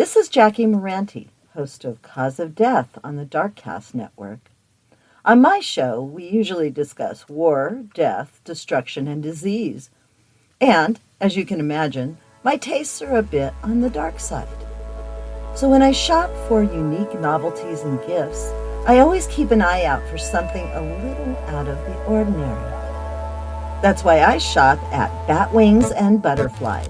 This is Jackie Moranti, host of Cause of Death on the Darkcast Network. On my show, we usually discuss war, death, destruction, and disease. And, as you can imagine, my tastes are a bit on the dark side. So when I shop for unique novelties and gifts, I always keep an eye out for something a little out of the ordinary. That's why I shop at Batwings and Butterflies.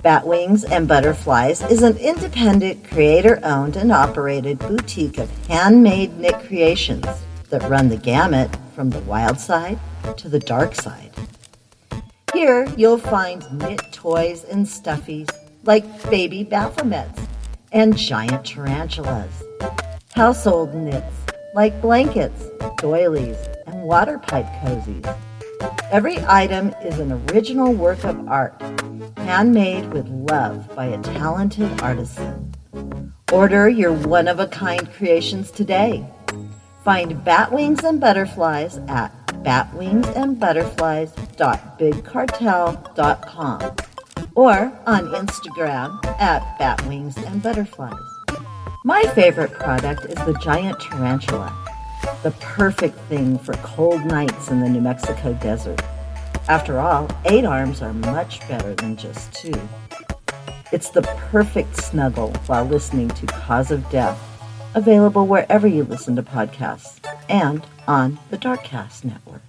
Batwings and Butterflies is an independent, creator-owned and operated boutique of handmade knit creations that run the gamut from the wild side to the dark side. Here, you'll find knit toys and stuffies like baby Baphomets and giant tarantulas, household knits like blankets, doilies, and water pipe cozies. Every item is an original work of art, handmade with love by a talented artisan. Order your one-of-a-kind creations today. Find Batwings and Butterflies at batwingsandbutterflies.bigcartel.com or on Instagram at Batwings and Butterflies. My favorite product is the giant tarantula, the perfect thing for cold nights in the New Mexico desert. After all, 8 arms are much better than just 2. It's the perfect snuggle while listening to Cause of Death, available wherever you listen to podcasts and on the Darkcast Network.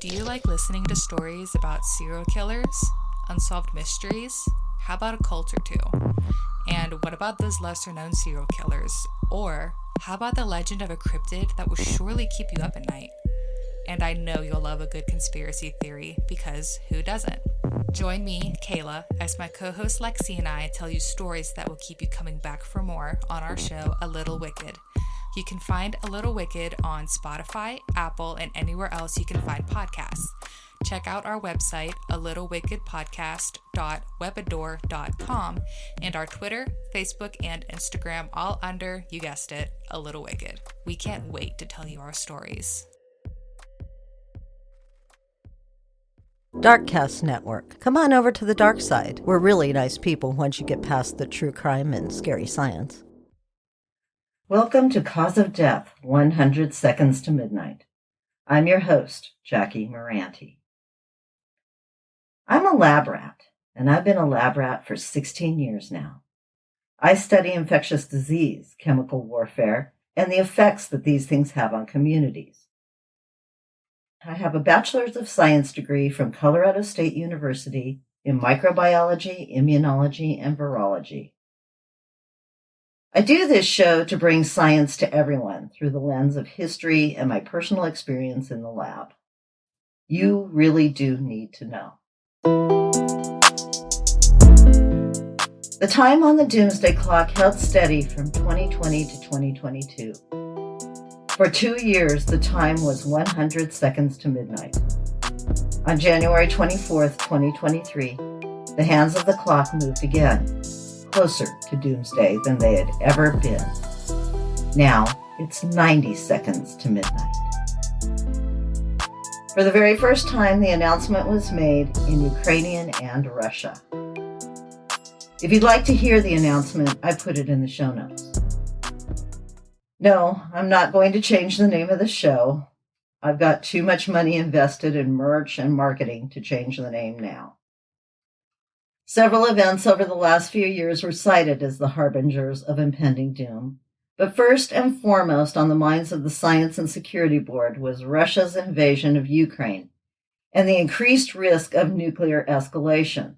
Do you like listening to stories about serial killers, unsolved mysteries? How about a cult or two? And what about those lesser-known serial killers? Or how about the legend of a cryptid that will surely keep you up at night? And I know you'll love a good conspiracy theory, because who doesn't? Join me, Kayla, as my co-host Lexi and I tell you stories that will keep you coming back for more on our show, A Little Wicked. You can find A Little Wicked on Spotify, Apple, and anywhere else you can find podcasts. Check out our website, alittlewickedpodcast.webador.com, and our Twitter, Facebook, and Instagram, all under, you guessed it, A Little Wicked. We can't wait to tell you our stories. Darkcast Network. Come on over to the dark side. We're really nice people once you get past the true crime and scary science. Welcome to Cause of Death, 100 Seconds to Midnight. I'm your host, Jackie Moranti. I'm a lab rat, and I've been a lab rat for 16 years now. I study infectious disease, chemical warfare, and the effects that these things have on communities. I have a Bachelor's of Science degree from Colorado State University in microbiology, immunology, and virology. I do this show to bring science to everyone through the lens of history and my personal experience in the lab. You really do need to know. The time on the doomsday clock held steady from 2020 to 2022. For 2 years, the time was 100 seconds to midnight. On January 24th, 2023, the hands of the clock moved again, closer to doomsday than they had ever been. Now, it's 90 seconds to midnight. For the very first time, the announcement was made in Ukrainian and Russia. If you'd like to hear the announcement, I put it in the show notes. No, I'm not going to change the name of the show. I've got too much money invested in merch and marketing to change the name now. Several events over the last few years were cited as the harbingers of impending doom. But first and foremost on the minds of the Science and Security Board was Russia's invasion of Ukraine and the increased risk of nuclear escalation.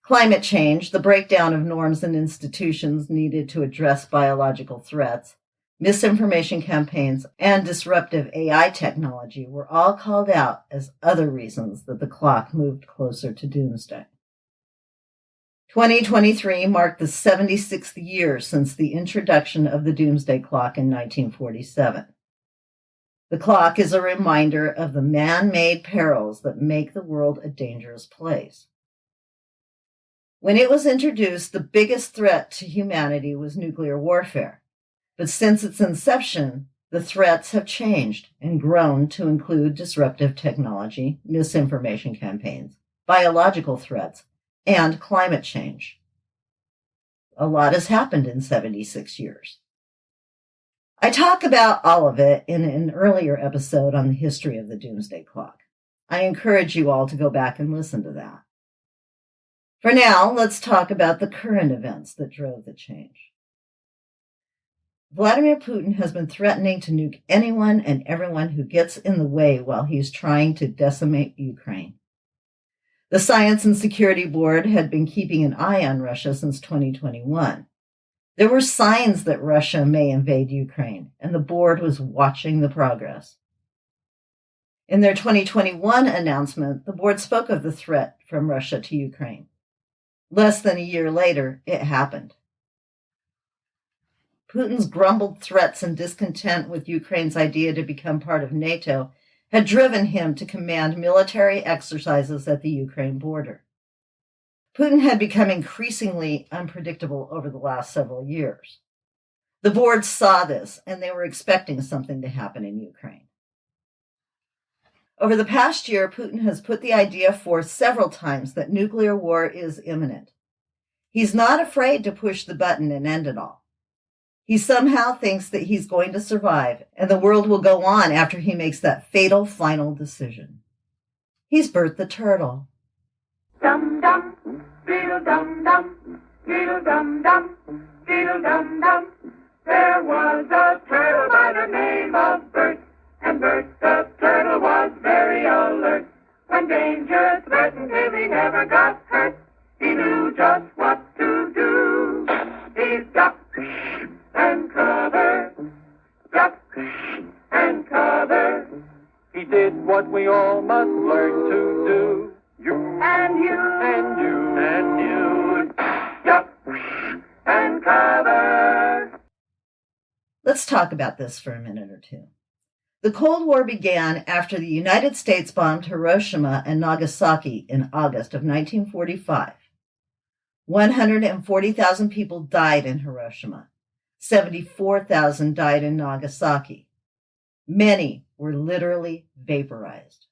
Climate change, the breakdown of norms and institutions needed to address biological threats, misinformation campaigns, and disruptive AI technology were all called out as other reasons that the clock moved closer to doomsday. 2023 marked the 76th year since the introduction of the doomsday clock in 1947. The clock is a reminder of the man-made perils that make the world a dangerous place. When it was introduced, the biggest threat to humanity was nuclear warfare. But since its inception, The threats have changed and grown to include disruptive technology, misinformation campaigns, biological threats, and climate change. A lot has happened in 76 years. I talk about all of it in an earlier episode on the history of the Doomsday Clock. I encourage you all to go back and listen to that. For now, let's talk about the current events that drove the change. Vladimir Putin has been threatening to nuke anyone and everyone who gets in the way while he's trying to decimate Ukraine. The Science and Security Board had been keeping an eye on Russia since 2021. There were signs that Russia may invade Ukraine, and the board was watching the progress. In their 2021 announcement, the board spoke of the threat from Russia to Ukraine. Less than a year later, it happened. Putin's grumbled threats and discontent with Ukraine's idea to become part of NATO had driven him to command military exercises at the Ukraine border. Putin had become increasingly unpredictable over the last several years. The board saw this, and they were expecting something to happen in Ukraine. Over the past year, Putin has put the idea forth several times that nuclear war is imminent. He's not afraid to push the button and end it all. He somehow thinks that he's going to survive, and the world will go on after he makes that fatal final decision. He's Bert the Turtle. Dum-dum, beetle-dum-dum, beetle-dum-dum, beetle-dum-dum. There was a turtle by the name of Bert, and Bert the Turtle was very alert. When danger threatened him, he never got hurt. He knew just what to do. He'd duck and cover, duck and cover. He did what we all must learn to do. You and you and you and you, duck and cover. Let's talk about this for a minute or two. The Cold War began after the United States bombed Hiroshima and Nagasaki in August of 1945. 140,000 people died in Hiroshima. 74,000 died in Nagasaki. Many were literally vaporized.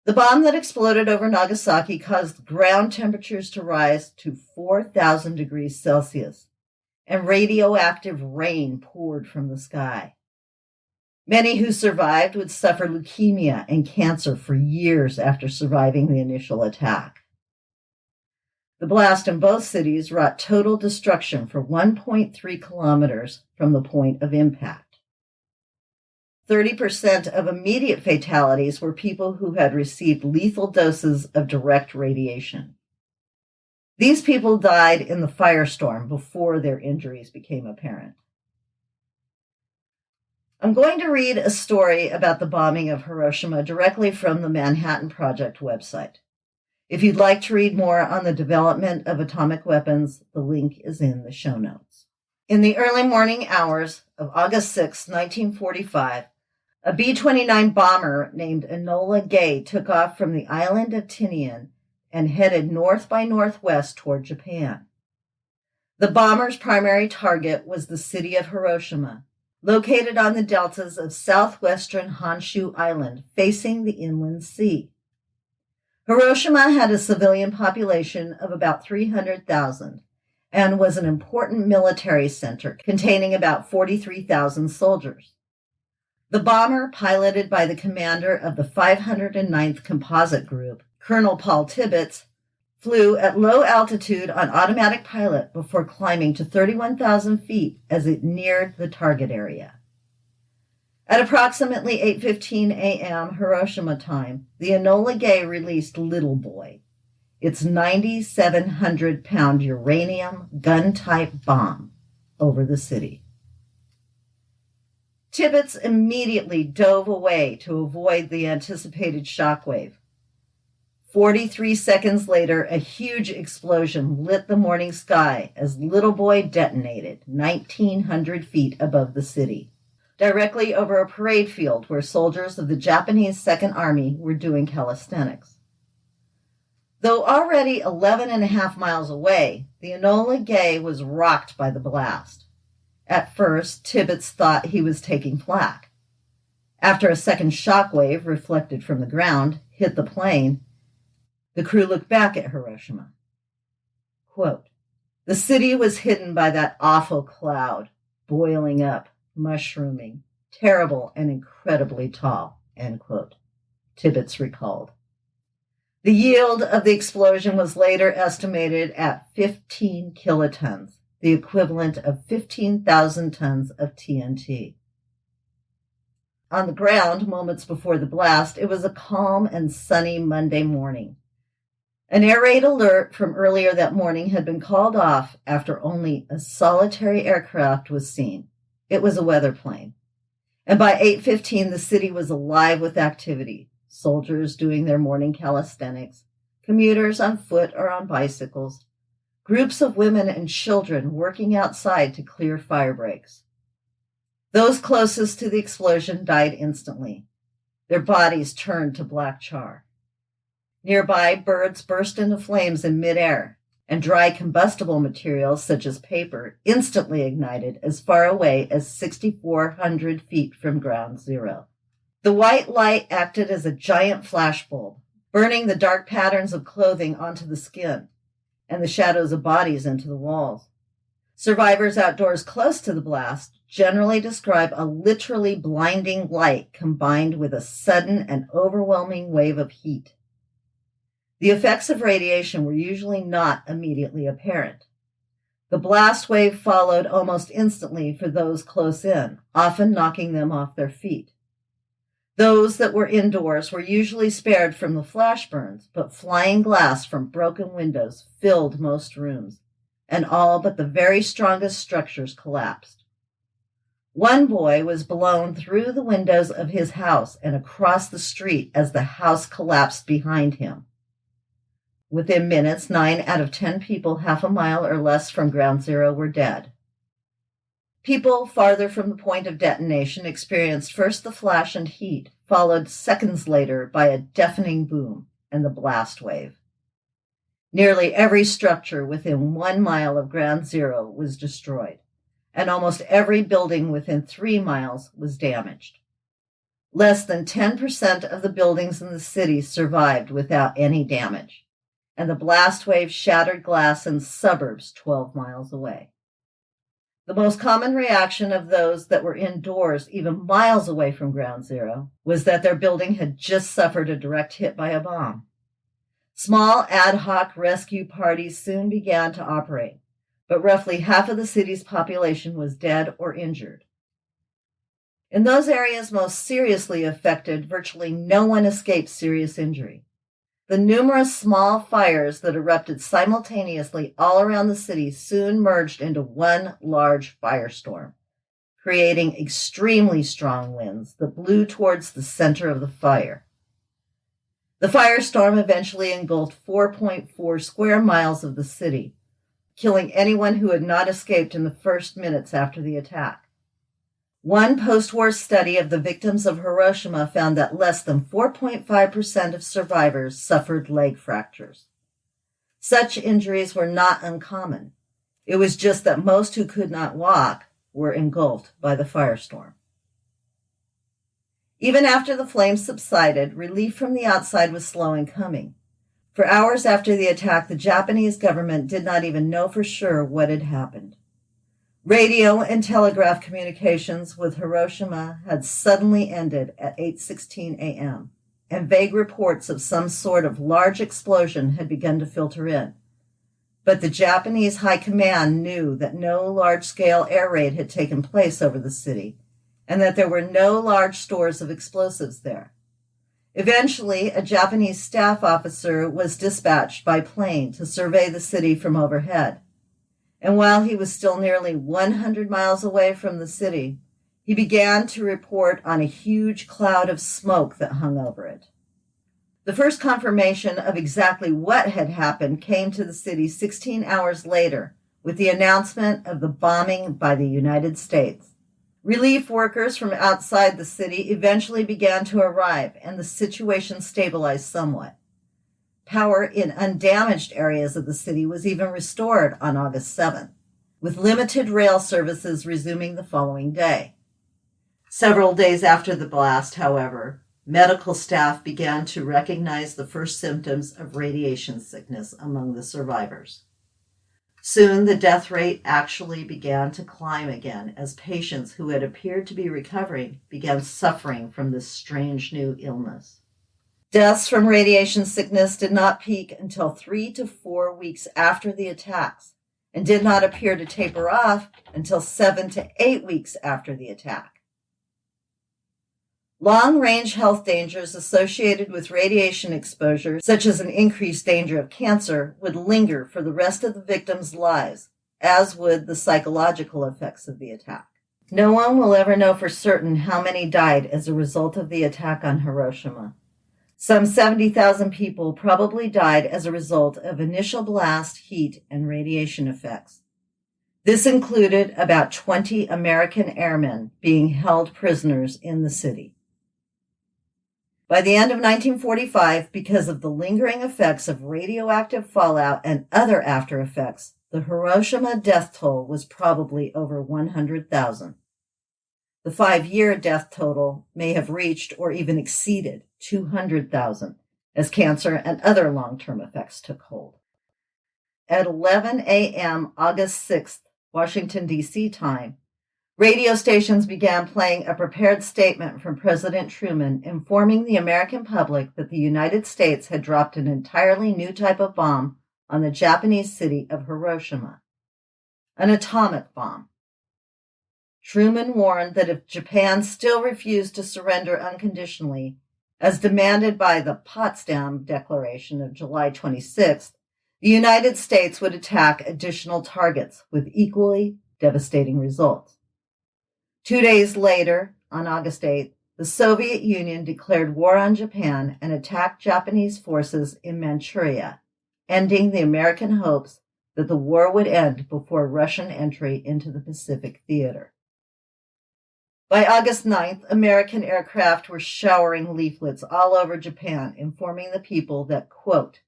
The bomb that exploded over Nagasaki caused ground temperatures to rise to 4,000 degrees Celsius, and radioactive rain poured from the sky. Many who survived would suffer leukemia and cancer for years after surviving the initial attack. The blast in both cities wrought total destruction for 1.3 kilometers from the point of impact. 30% of immediate fatalities were people who had received lethal doses of direct radiation. These people died in the firestorm before their injuries became apparent. I'm going to read a story about the bombing of Hiroshima directly from the Manhattan Project website. If you'd like to read more on the development of atomic weapons, the link is in the show notes. In the early morning hours of August 6, 1945, a B-29 bomber named Enola Gay took off from the island of Tinian and headed north by northwest toward Japan. The bomber's primary target was the city of Hiroshima, located on the deltas of southwestern Honshu Island, facing the inland sea. Hiroshima had a civilian population of about 300,000 and was an important military center containing about 43,000 soldiers. The bomber, piloted by the commander of the 509th Composite Group, Colonel Paul Tibbets, flew at low altitude on automatic pilot before climbing to 31,000 feet as it neared the target area. At approximately 8:15 a.m. Hiroshima time, the Enola Gay released Little Boy, its 9,700-pound uranium gun-type bomb, over the city. Tibbets immediately dove away to avoid the anticipated shockwave. 43 seconds later, a huge explosion lit the morning sky as Little Boy detonated 1,900 feet above the city, directly over a parade field where soldiers of the Japanese Second Army were doing calisthenics. Though already 11.5 miles away, the Enola Gay was rocked by the blast. At first, Tibbets thought he was taking flak. After a second shock wave, reflected from the ground, hit the plane, the crew looked back at Hiroshima. Quote, "The city was hidden by that awful cloud, boiling up, mushrooming, terrible and incredibly tall," end quote, Tibbets recalled. The yield of the explosion was later estimated at 15 kilotons, the equivalent of 15,000 tons of TNT. On the ground, moments before the blast, it was a calm and sunny Monday morning. An air raid alert from earlier that morning had been called off after only a solitary aircraft was seen. It was a weather plane. And by 8:15, the city was alive with activity. Soldiers doing their morning calisthenics, commuters on foot or on bicycles, groups of women and children working outside to clear fire breaks. Those closest to the explosion died instantly. Their bodies turned to black char. Nearby, birds burst into flames in midair, and dry combustible materials such as paper instantly ignited as far away as 6,400 feet from ground zero. The white light acted as a giant flashbulb, burning the dark patterns of clothing onto the skin and the shadows of bodies into the walls. Survivors outdoors close to the blast generally describe a literally blinding light combined with a sudden and overwhelming wave of heat. The effects of radiation were usually not immediately apparent. The blast wave followed almost instantly for those close in, often knocking them off their feet. Those that were indoors were usually spared from the flash burns, but flying glass from broken windows filled most rooms, and all but the very strongest structures collapsed. One boy was blown through the windows of his house and across the street as the house collapsed behind him. Within minutes, 9 out of 10 people half a mile or less from ground zero were dead. People farther from the point of detonation experienced first the flash and heat, followed seconds later by a deafening boom and the blast wave. Nearly every structure within 1 mile of ground zero was destroyed, and almost every building within 3 miles was damaged. Less than 10% of the buildings in the city survived without any damage, and the blast wave shattered glass in suburbs 12 miles away. The most common reaction of those that were indoors, even miles away from ground zero, was that their building had just suffered a direct hit by a bomb. Small ad hoc rescue parties soon began to operate, but roughly half of the city's population was dead or injured. In those areas most seriously affected, virtually no one escaped serious injury. The numerous small fires that erupted simultaneously all around the city soon merged into one large firestorm, creating extremely strong winds that blew towards the center of the fire. The firestorm eventually engulfed 4.4 square miles of the city, killing anyone who had not escaped in the first minutes after the attack. One post-war study of the victims of Hiroshima found that less than 4.5% of survivors suffered leg fractures. Such injuries were not uncommon. It was just that most who could not walk were engulfed by the firestorm. Even after the flames subsided, relief from the outside was slow in coming. For hours after the attack, the Japanese government did not even know for sure what had happened. Radio and telegraph communications with Hiroshima had suddenly ended at 8:16 a.m., and vague reports of some sort of large explosion had begun to filter in. But the Japanese High Command knew that no large-scale air raid had taken place over the city, and that there were no large stores of explosives there. Eventually, a Japanese staff officer was dispatched by plane to survey the city from overhead. And while he was still nearly 100 miles away from the city, he began to report on a huge cloud of smoke that hung over it. The first confirmation of exactly what had happened came to the city 16 hours later with the announcement of the bombing by the United States. Relief workers from outside the city eventually began to arrive, and the situation stabilized somewhat. Power in undamaged areas of the city was even restored on August 7th, with limited rail services resuming the following day. Several days after the blast, however, medical staff began to recognize the first symptoms of radiation sickness among the survivors. Soon, the death rate actually began to climb again as patients who had appeared to be recovering began suffering from this strange new illness. Deaths from radiation sickness did not peak until 3 to 4 weeks after the attacks and did not appear to taper off until 7 to 8 weeks after the attack. Long-range health dangers associated with radiation exposure, such as an increased danger of cancer, would linger for the rest of the victims' lives, as would the psychological effects of the attack. No one will ever know for certain how many died as a result of the attack on Hiroshima. Some 70,000 people probably died as a result of initial blast, heat, and radiation effects. This included about 20 American airmen being held prisoners in the city. By the end of 1945, because of the lingering effects of radioactive fallout and other after effects, the Hiroshima death toll was probably over 100,000. The 5-year death total may have reached or even exceeded 200,000 as cancer and other long-term effects took hold. At 11 a.m. August 6th, Washington, D.C. time, radio stations began playing a prepared statement from President Truman informing the American public that the United States had dropped an entirely new type of bomb on the Japanese city of Hiroshima, an atomic bomb. Truman warned that if Japan still refused to surrender unconditionally, as demanded by the Potsdam Declaration of July 26th, the United States would attack additional targets with equally devastating results. 2 days later, on August 8th, the Soviet Union declared war on Japan and attacked Japanese forces in Manchuria, ending the American hopes that the war would end before Russian entry into the Pacific theater. By August 9th, American aircraft were showering leaflets all over Japan, informing the people that, quote,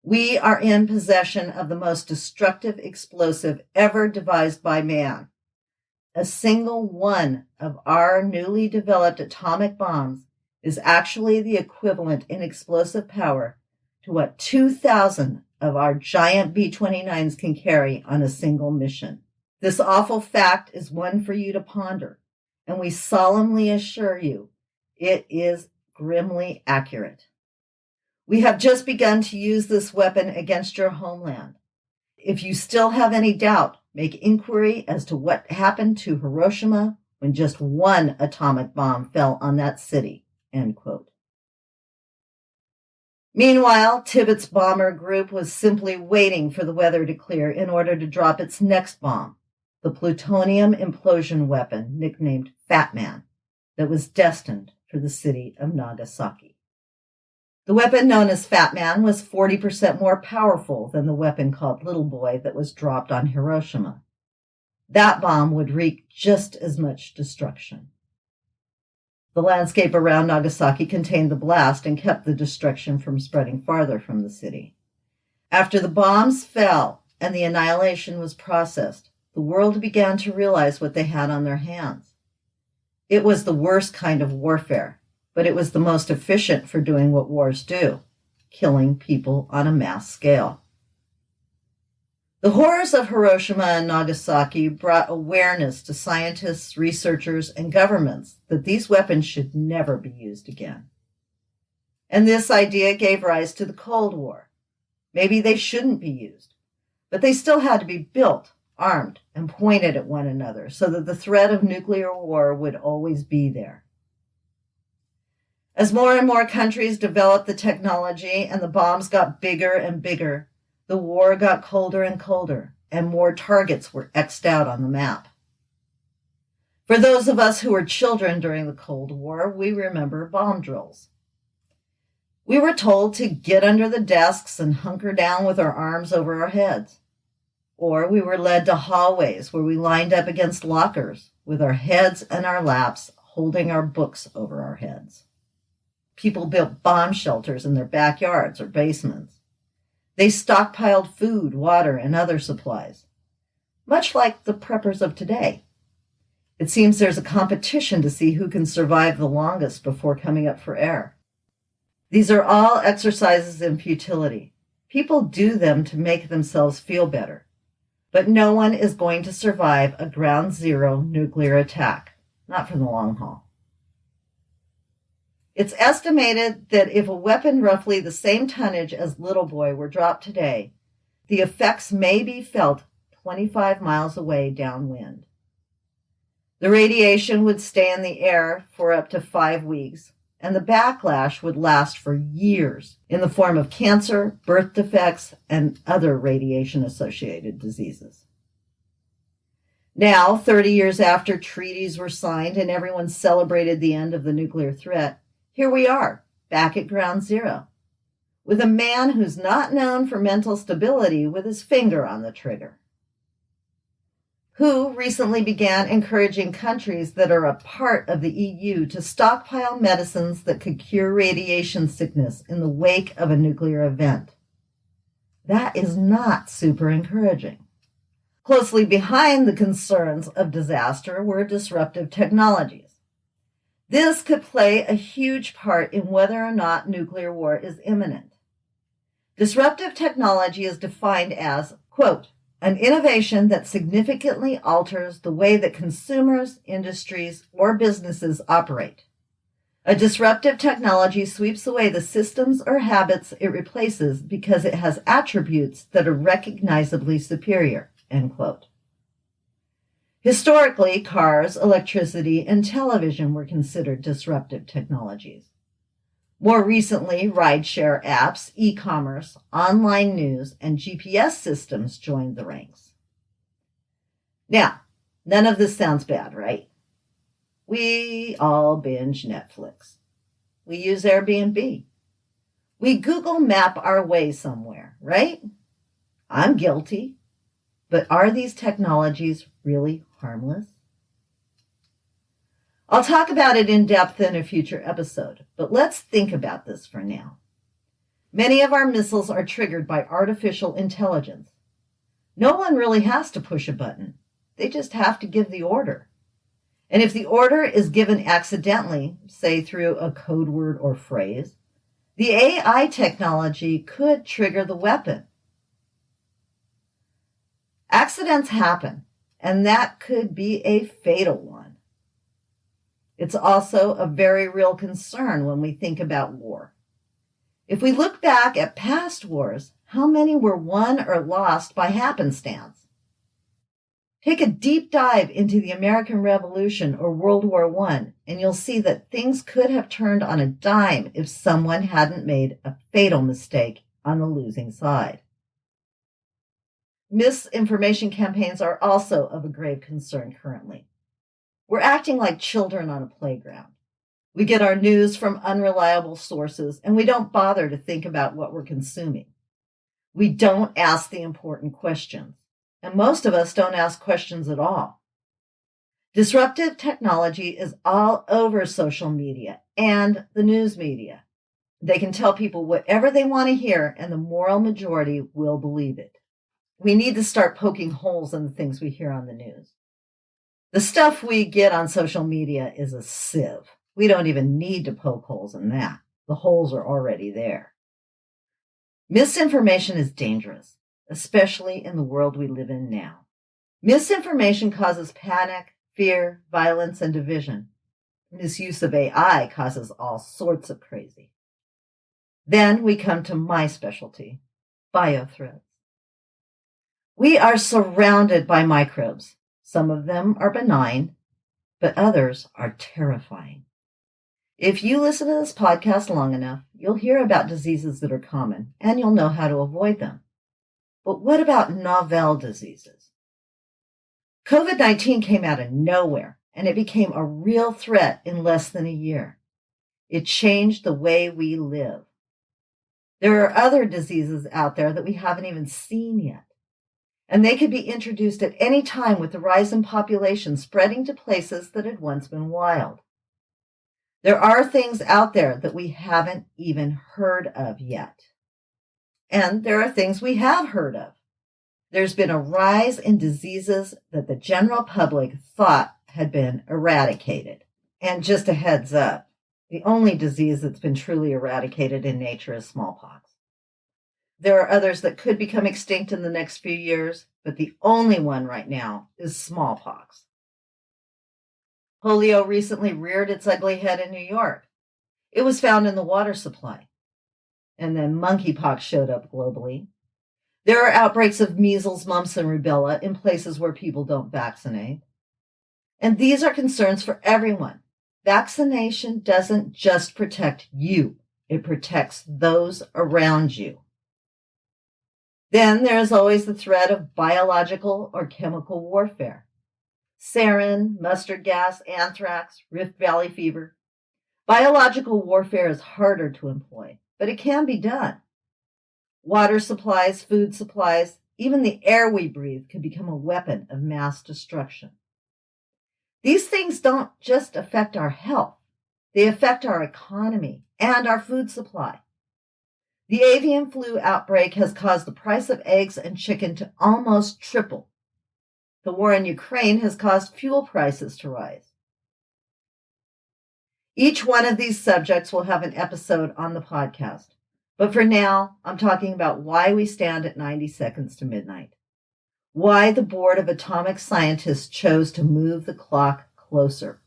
"We are in possession of the most destructive explosive ever devised by man. A single one of our newly developed atomic bombs is actually the equivalent in explosive power to what 2,000 of our giant B-29s can carry on a single mission. This awful fact is one for you to ponder, and we solemnly assure you it is grimly accurate. We have just begun to use this weapon against your homeland. If you still have any doubt, make inquiry as to what happened to Hiroshima when just one atomic bomb fell on that city," end quote. Meanwhile, Tibbetts' bomber group was simply waiting for the weather to clear in order to drop its next bomb, the plutonium implosion weapon nicknamed Fat Man, that was destined for the city of Nagasaki. The weapon known as Fat Man was 40% more powerful than the weapon called Little Boy that was dropped on Hiroshima. That bomb would wreak just as much destruction. The landscape around Nagasaki contained the blast and kept the destruction from spreading farther from the city. After the bombs fell and the annihilation was processed, the world began to realize what they had on their hands. It was the worst kind of warfare, but it was the most efficient for doing what wars do, killing people on a mass scale. The horrors of Hiroshima and Nagasaki brought awareness to scientists, researchers, and governments that these weapons should never be used again. And this idea gave rise to the Cold War. Maybe they shouldn't be used, but they still had to be built, armed, and pointed at one another so that the threat of nuclear war would always be there. As more and more countries developed the technology and the bombs got bigger and bigger, the war got colder and colder, and more targets were X'd out on the map. For those of us who were children during the Cold War, we remember bomb drills. We were told to get under the desks and hunker down with our arms over our heads. Or we were led to hallways where we lined up against lockers with our heads in our laps, holding our books over our heads. People built bomb shelters in their backyards or basements. They stockpiled food, water, and other supplies. much like the preppers of today. It seems there's a competition to see who can survive the longest before coming up for air. These are all exercises in futility. People do them to make themselves feel better. But no one is going to survive a ground zero nuclear attack, not for the long haul. It's estimated that if a weapon roughly the same tonnage as Little Boy were dropped today, the effects may be felt 25 miles away downwind. The radiation would stay in the air for up to 5 weeks, and the backlash would last for years in the form of cancer, birth defects, and other radiation-associated diseases. Now, 30 years after treaties were signed and everyone celebrated the end of the nuclear threat, here we are, back at ground zero, with a man who's not known for mental stability with his finger on the trigger. WHO recently began encouraging countries that are a part of the EU to stockpile medicines that could cure radiation sickness in the wake of a nuclear event. That is not super encouraging. Closely behind the concerns of disaster were disruptive technologies. This could play a huge part in whether or not nuclear war is imminent. Disruptive technology is defined as, quote, an innovation that significantly alters the way that consumers, industries, or businesses operate. A disruptive technology sweeps away the systems or habits it replaces because it has attributes that are recognizably superior, end quote. Historically, cars, electricity, and television were considered disruptive technologies. More recently, rideshare apps, e-commerce, online news, and GPS systems joined the ranks. Now, none of this sounds bad, right? We all binge Netflix. We use Airbnb. We Google Map our way somewhere, right? I'm guilty. But are these technologies really harmless? I'll talk about it in depth in a future episode, but let's think about this for now. Many of our missiles are triggered by artificial intelligence. No one really has to push a button. They just have to give the order. And if the order is given accidentally, say through a code word or phrase, the AI technology could trigger the weapon. Accidents happen, and that could be a fatal one. It's also a very real concern when we think about war. If we look back at past wars, how many were won or lost by happenstance? Take a deep dive into the American Revolution or World War I, and you'll see that things could have turned on a dime if someone hadn't made a fatal mistake on the losing side. Misinformation campaigns are also of a grave concern currently. We're acting like children on a playground. We get our news from unreliable sources, and we don't bother to think about what we're consuming. We don't ask the important questions, and most of us don't ask questions at all. Disruptive technology is all over social media and the news media. They can tell people whatever they want to hear, and the moral majority will believe it. We need to start poking holes in the things we hear on the news. The stuff we get on social media is a sieve. We don't even need to poke holes in that. The holes are already there. Misinformation is dangerous, especially in the world we live in now. Misinformation causes panic, fear, violence, and division. Misuse of AI causes all sorts of crazy. Then we come to my specialty, biothreats. We are surrounded by microbes. Some of them are benign, but others are terrifying. If you listen to this podcast long enough, you'll hear about diseases that are common, and you'll know how to avoid them. But what about novel diseases? COVID-19 came out of nowhere, and it became a real threat in less than a year. It changed the way we live. There are other diseases out there that we haven't even seen yet. And they could be introduced at any time with the rise in population spreading to places that had once been wild. There are things out there that we haven't even heard of yet. And there are things we have heard of. There's been a rise in diseases that the general public thought had been eradicated. And just a heads up, the only disease that's been truly eradicated in nature is smallpox. There are others that could become extinct in the next few years, but the only one right now is smallpox. Polio recently reared its ugly head in New York. It was found in the water supply. And then monkeypox showed up globally. There are outbreaks of measles, mumps, and rubella in places where people don't vaccinate. And these are concerns for everyone. Vaccination doesn't just protect you, it protects those around you. Then there's always the threat of biological or chemical warfare. Sarin, mustard gas, anthrax, Rift Valley fever. Biological warfare is harder to employ, but it can be done. Water supplies, food supplies, even the air we breathe could become a weapon of mass destruction. These things don't just affect our health, they affect our economy and our food supply. The avian flu outbreak has caused the price of eggs and chicken to almost triple. The war in Ukraine has caused fuel prices to rise. Each one of these subjects will have an episode on the podcast. But for now, I'm talking about why we stand at 90 seconds to midnight. Why the Board of Atomic Scientists chose to move the clock closer.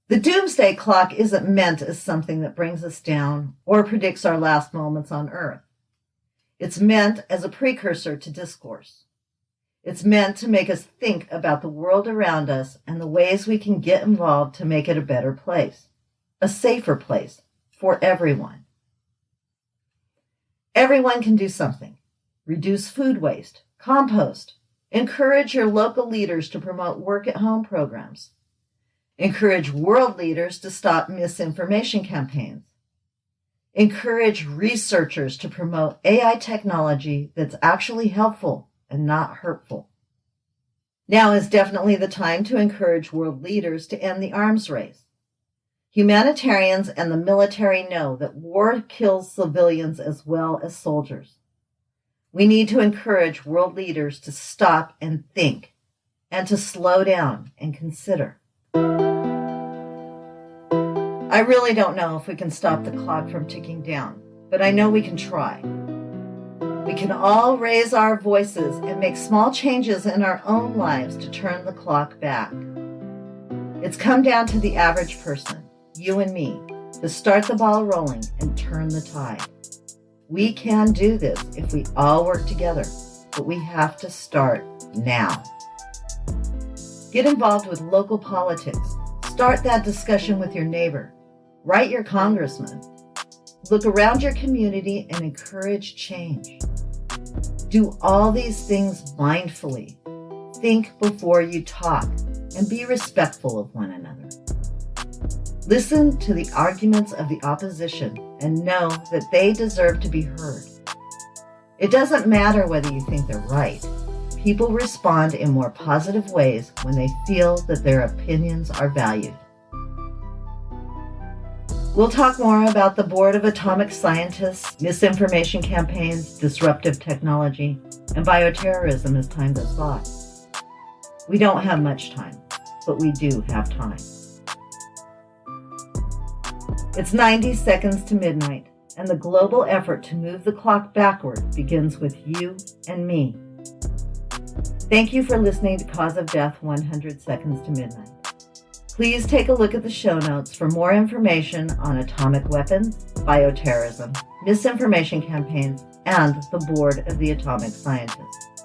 The doomsday clock isn't meant as something that brings us down or predicts our last moments on Earth. It's meant as a precursor to discourse. It's meant to make us think about the world around us and the ways we can get involved to make it a better place, a safer place for everyone. Everyone can do something. Reduce food waste, compost, encourage your local leaders to promote work-at-home programs. Encourage world leaders to stop misinformation campaigns. Encourage researchers to promote AI technology that's actually helpful and not hurtful. Now is definitely the time to encourage world leaders to end the arms race. Humanitarians and the military know that war kills civilians as well as soldiers. We need to encourage world leaders to stop and think, and to slow down and consider. I really don't know if we can stop the clock from ticking down, but I know we can try. We can all raise our voices and make small changes in our own lives to turn the clock back. It's come down to the average person, you and me, to start the ball rolling and turn the tide. We can do this if we all work together, but we have to start now. Get involved with local politics. Start that discussion with your neighbor. Write your congressman. Look around your community and encourage change. Do all these things mindfully. Think before you talk and be respectful of one another. Listen to the arguments of the opposition and know that they deserve to be heard. It doesn't matter whether you think they're right. People respond in more positive ways when they feel that their opinions are valued. We'll talk more about the Board of Atomic Scientists, misinformation campaigns, disruptive technology, and bioterrorism as time goes by. We don't have much time, but we do have time. It's 90 seconds to midnight, and the global effort to move the clock backward begins with you and me. Thank you for listening to Cause of Death 100 Seconds to Midnight. Please take a look at the show notes for more information on atomic weapons, bioterrorism, misinformation campaigns, and the Board of the Atomic Scientists.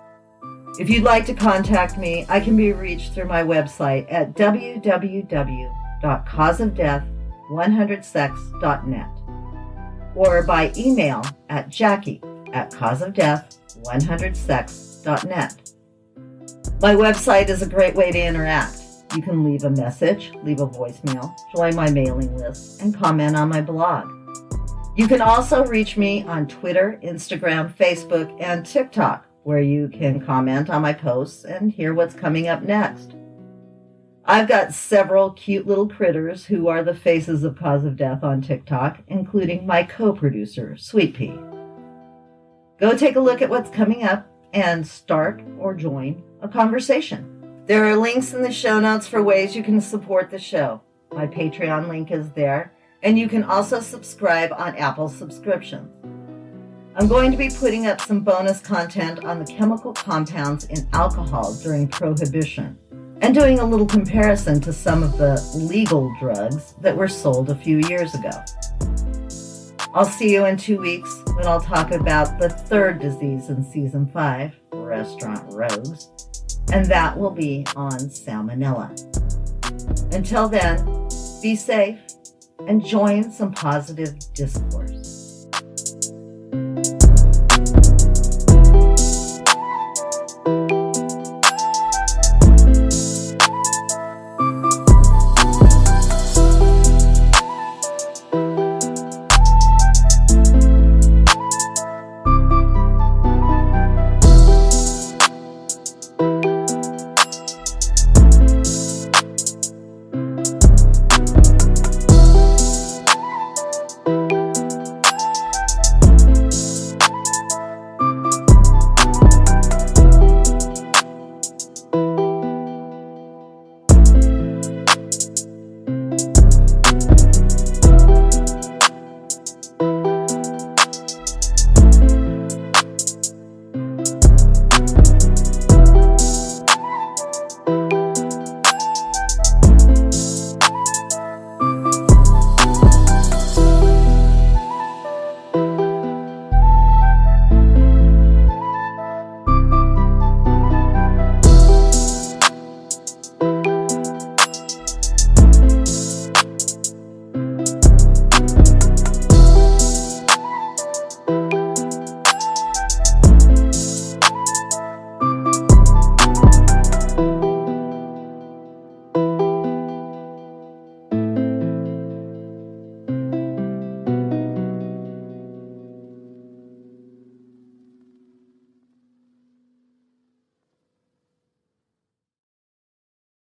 If you'd like to contact me, I can be reached through my website at www.causeofdeath100sex.net or by email at jackie@causeofdeath100sex.net. My website is a great way to interact. You can leave a message, leave a voicemail, join my mailing list, and comment on my blog. You can also reach me on Twitter, Instagram, Facebook, and TikTok, where you can comment on my posts and hear what's coming up next. I've got several cute little critters who are the faces of Cause of Death on TikTok, including my co-producer, Sweet Pea. Go take a look at what's coming up and start or join a conversation. There are links in the show notes for ways you can support the show. My Patreon link is there, and you can also subscribe on Apple subscriptions. I'm going to be putting up some bonus content on the chemical compounds in alcohol during Prohibition and doing a little comparison to some of the legal drugs that were sold a few years ago. I'll see you in 2 weeks when I'll talk about the third disease in Season 5, Restaurant Rogues, and that will be on salmonella. Until then, be safe and join some positive discourse.